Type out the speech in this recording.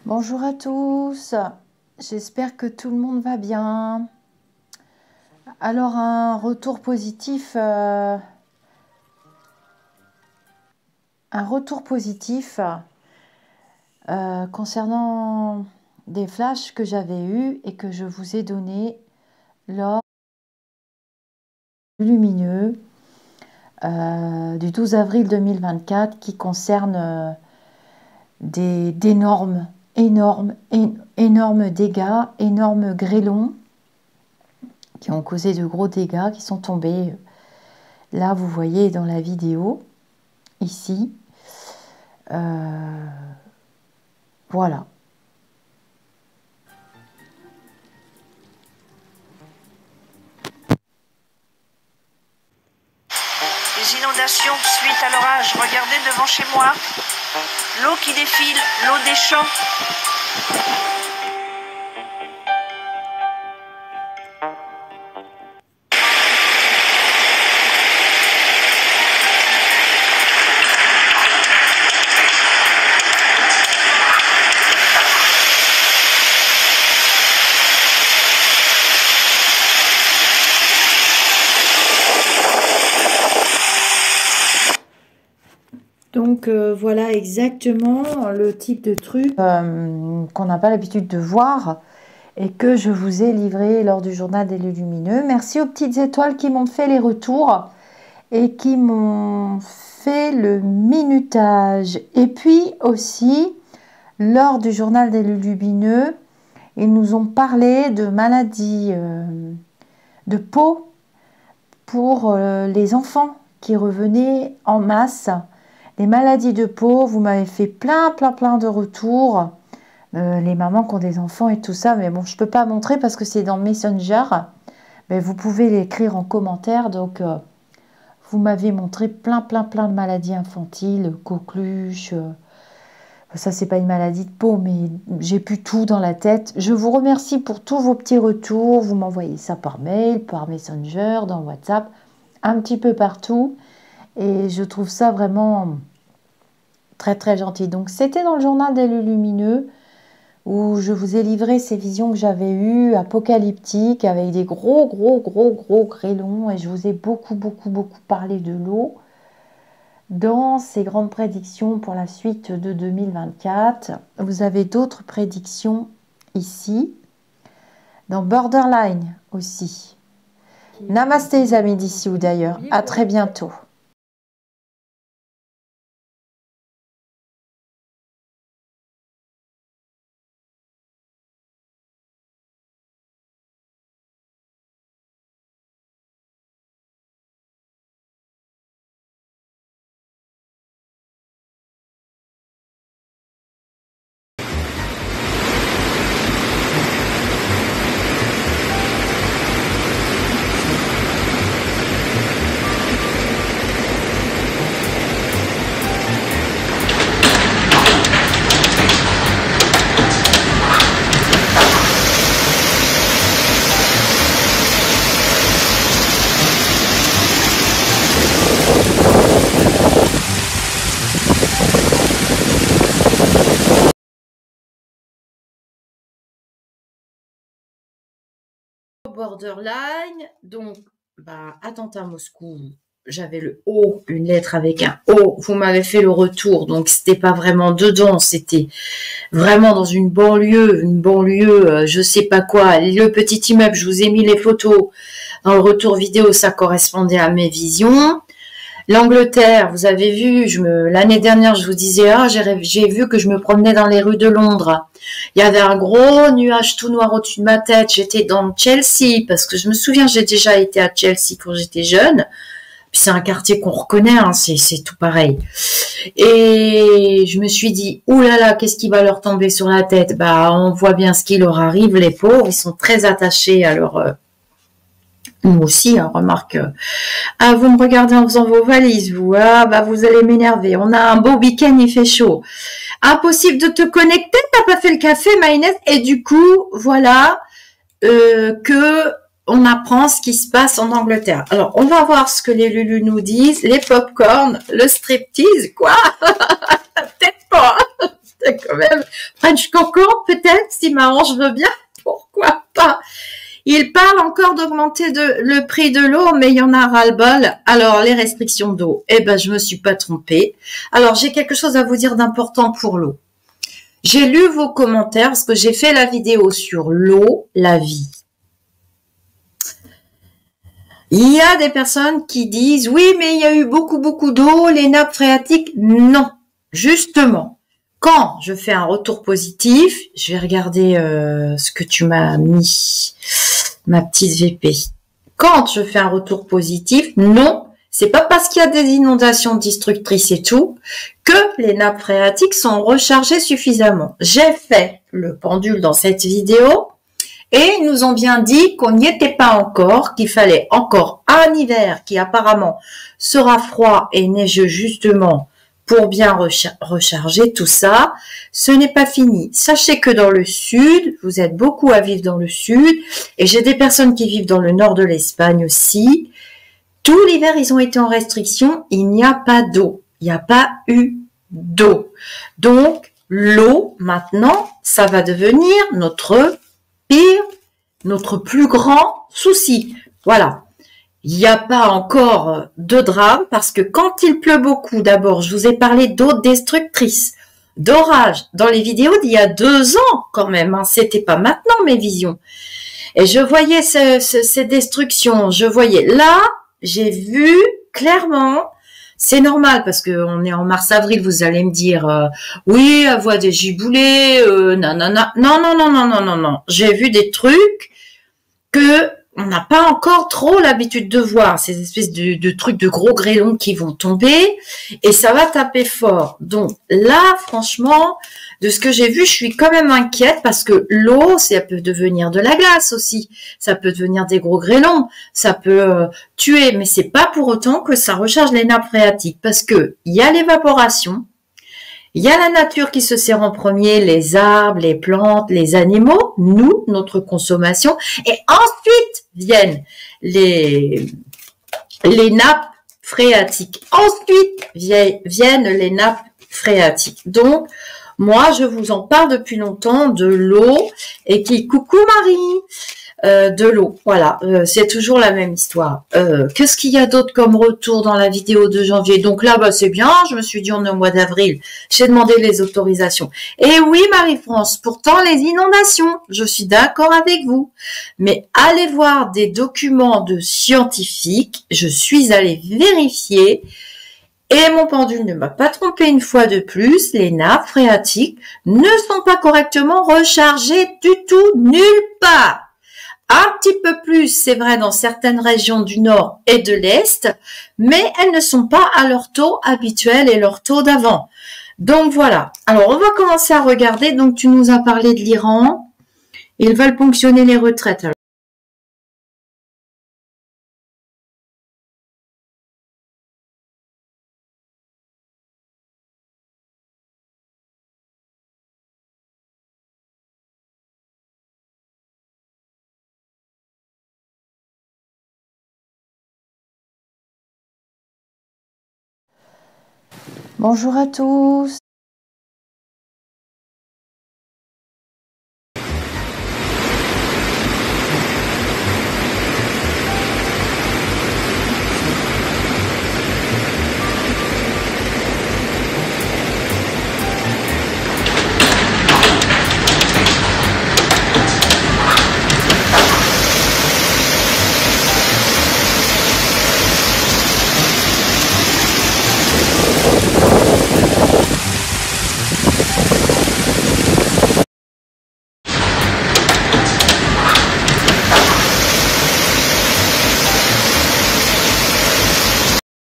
Bonjour à tous, j'espère que tout le monde va bien. Alors un retour positif, concernant des flashs que j'avais eus et que je vous ai donnés lors du lumineux du 12 avril 2024 qui concerne d'énormes, énormes dégâts, énormes grêlons qui ont causé de gros dégâts, qui sont tombés. Là, vous voyez dans la vidéo, ici. Voilà. Les inondations suite à l'orage. Regardez devant chez moi. L'eau qui défile, l'eau des champs. Donc voilà exactement le type de truc qu'on n'a pas l'habitude de voir et que je vous ai livré lors du journal des lieux lumineux. Merci aux petites étoiles qui m'ont fait les retours et qui m'ont fait le minutage. Et puis aussi, lors du journal des lieux lumineux, ils nous ont parlé de maladies de peau pour les enfants qui revenaient en masse. Les maladies de peau, vous m'avez fait plein de retours. Les mamans qui ont des enfants et tout ça. Mais bon, je ne peux pas montrer parce que c'est dans Messenger. Mais vous pouvez l'écrire en commentaire. Donc, vous m'avez montré plein de maladies infantiles, coqueluche. Ça, c'est pas une maladie de peau, mais j'ai plus tout dans la tête. Je vous remercie pour tous vos petits retours. Vous m'envoyez ça par mail, par Messenger, dans WhatsApp, un petit peu partout. Et je trouve ça vraiment très gentil. Donc c'était dans le journal des lieux lumineux où je vous ai livré ces visions que j'avais eues apocalyptiques avec des gros grêlons et je vous ai beaucoup parlé de l'eau dans ces grandes prédictions pour la suite de 2024. Vous avez d'autres prédictions ici dans Borderline aussi. Namasté les amis d'ici ou d'ailleurs. À très bientôt. Borderline, donc attentat à Moscou, j'avais le O, une lettre avec un O, vous m'avez fait le retour, donc c'était pas vraiment dedans, c'était vraiment dans une banlieue, je sais pas quoi, le petit immeuble, je vous ai mis les photos dans le retour vidéo, ça correspondait à mes visions. L'Angleterre, vous avez vu, l'année dernière, je vous disais, j'ai vu que je me promenais dans les rues de Londres. Il y avait un gros nuage tout noir au-dessus de ma tête. J'étais dans Chelsea, parce que je me souviens, j'ai déjà été à Chelsea quand j'étais jeune. Puis c'est un quartier qu'on reconnaît, hein, c'est tout pareil. Et je me suis dit, oulala, qu'est-ce qui va leur tomber sur la tête? On voit bien ce qui leur arrive, les pauvres. Ils sont très attachés à leur... Nous aussi, hein, remarque. Vous me regardez en faisant vos valises, vous. Vous allez m'énerver. On a un beau week-end, il fait chaud. Impossible de te connecter, t'as pas fait le café, Maïnès. Et du coup, voilà que on apprend ce qui se passe en Angleterre. Alors, on va voir ce que les Lulus nous disent. Les pop-corn, le striptease, quoi. Peut-être pas. C'est quand même French Concord, peut-être, si Marange veut bien, pourquoi pas. Il parle encore d'augmenter le prix de l'eau, mais il y en a ras-le-bol. Alors, les restrictions d'eau, eh ben, je me suis pas trompée. Alors, j'ai quelque chose à vous dire d'important pour l'eau. J'ai lu vos commentaires parce que j'ai fait la vidéo sur l'eau, la vie. Il y a des personnes qui disent, oui, mais il y a eu beaucoup d'eau, les nappes phréatiques. Non, justement, quand je fais un retour positif, je vais regarder ce que tu m'as mis, ma petite VP. Quand je fais un retour positif, non, c'est pas parce qu'il y a des inondations destructrices et tout que les nappes phréatiques sont rechargées suffisamment. J'ai fait le pendule dans cette vidéo. Et ils nous ont bien dit qu'on n'y était pas encore, qu'il fallait encore un hiver qui apparemment sera froid et neigeux justement pour bien recharger tout ça. Ce n'est pas fini. Sachez que dans le sud, vous êtes beaucoup à vivre dans le sud et j'ai des personnes qui vivent dans le nord de l'Espagne aussi. Tout l'hiver, ils ont été en restriction. Il n'y a pas d'eau. Il n'y a pas eu d'eau. Donc, l'eau, maintenant, ça va devenir notre plus grand souci. Voilà. Il n'y a pas encore de drame parce que quand il pleut beaucoup, d'abord, je vous ai parlé d'eau destructrice, d'orage dans les vidéos d'il y a 2 ans quand même. Hein. C'était pas maintenant mes visions. Et je voyais ces destructions. Je voyais là, j'ai vu clairement. C'est normal parce que on est en mars-avril, vous allez me dire oui, à voix des giboulées, nanana. Non. J'ai vu des trucs que on n'a pas encore trop l'habitude de voir, ces espèces de trucs de gros grêlons qui vont tomber et ça va taper fort. Donc là, franchement, de ce que j'ai vu, je suis quand même inquiète parce que l'eau, ça peut devenir de la glace aussi, ça peut devenir des gros grêlons, ça peut tuer, mais c'est pas pour autant que ça recharge les nappes phréatiques parce que il y a l'évaporation. Il y a la nature qui se sert en premier, les arbres, les plantes, les animaux, nous, notre consommation, et ensuite viennent les nappes phréatiques. Ensuite viennent les nappes phréatiques. Donc, moi, je vous en parle depuis longtemps de l'eau et coucou Marie, de l'eau. Voilà, c'est toujours la même histoire. Qu'est-ce qu'il y a d'autre comme retour dans la vidéo de janvier? Donc là, bah, c'est bien. Je me suis dit, on est au mois d'avril. J'ai demandé les autorisations. Et oui, Marie-France, pourtant les inondations, je suis d'accord avec vous. Mais allez voir des documents de scientifiques. Je suis allée vérifier. Et mon pendule ne m'a pas trompé une fois de plus. Les nappes phréatiques ne sont pas correctement rechargées du tout, nulle part. Un petit peu plus, c'est vrai, dans certaines régions du nord et de l'est, mais elles ne sont pas à leur taux habituel et leur taux d'avant. Donc voilà. Alors, on va commencer à regarder. Donc, tu nous as parlé de l'Iran. Ils veulent ponctionner les retraites. Alors, bonjour à tous.